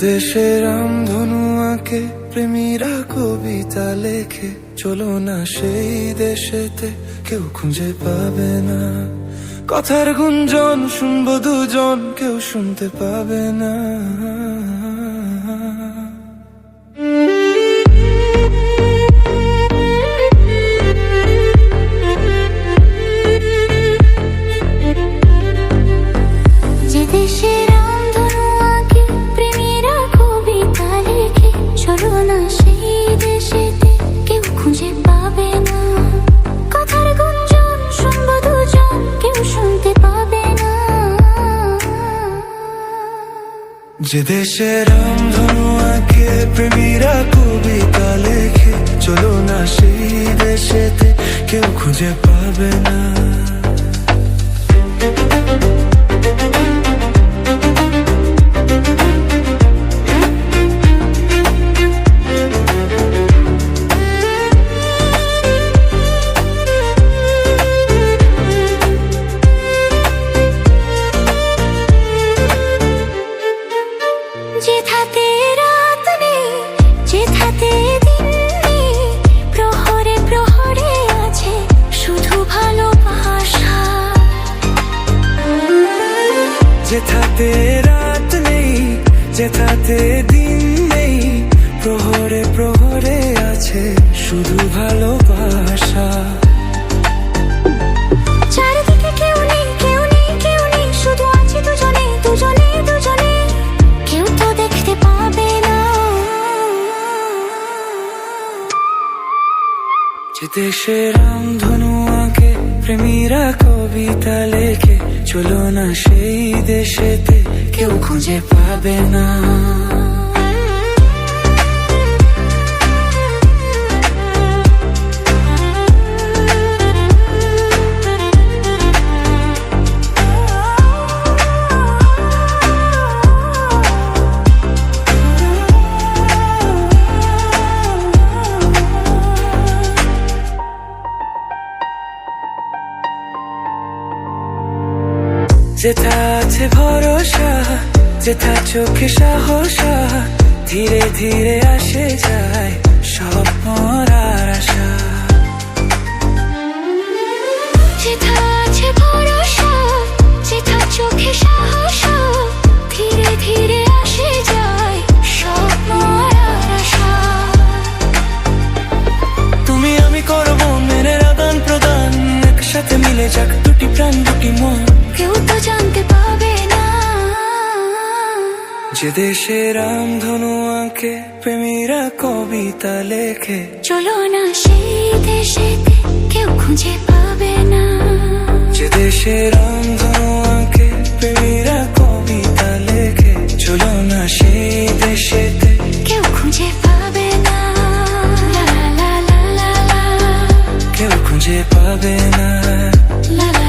দেশে রামধনু আঁকে প্রেমীরা কবিতা লেখে, চলো না সেই দেশেতে কেউ খুঁজে পাবে না। কথার গুঞ্জন শুনবো দুজন, কেউ শুনতে পাবে না। যে দেশে রামধনু আঁকে প্রেমীরা কবিতা লেখে, চলো না সেই দেশেতে কেউ খুঁজে পাবে না। যেথাতে রাত নেই, যেথাতে দিন নেই, প্রহরে প্রহরে আছে শুধু ভালোবাসা। যেথাতে রাত নেই, যেথাতে দিন নেই, প্রহরে প্রহরে আছে শুধু ভালোবাসা। চারিদিকে কেউ নেই, কেউ নেই, কেউ নেই, শুধু আছে দুজনে দুজনে দুজনে, কেউ তো দেখতে পাবে না। যে দেশে রামধনু আঁকে প্রেমীরা কবিতা লেখে, চলো না সেই দেশেতে কেউ খুঁজে পাবে না। যেথা আছে ভরসা, যেথা চোখে সাহস, ধীরে ধীরে আসে যায় স্বপ্ন আর আশা। যেথা আছে ভরসা, যেথা চোখে সাহস, ধীরে ধীরে আসে যায় স্বপ্ন আর আশা। তুমি আমি করবো মেনের আদান প্রদান, একসাথে মিলে যাক দুটি প্রাণ দুটি মন, কেউ তো জানতে পাবে না। যে দেশে রামধনু আঁকে প্রেমীরা কবিতা লেখে, চলো না সেই দেশেতে কেউ খুঁজে পাবে না। যে দেশে রামধনু আঁকে প্রেমীরা কবিতা লেখে, চলো না সেই দেশেতে কেউ খুঁজে পাবে না। লা লা লা লা লা, কেউ খুঁজে পাবে না। লা লা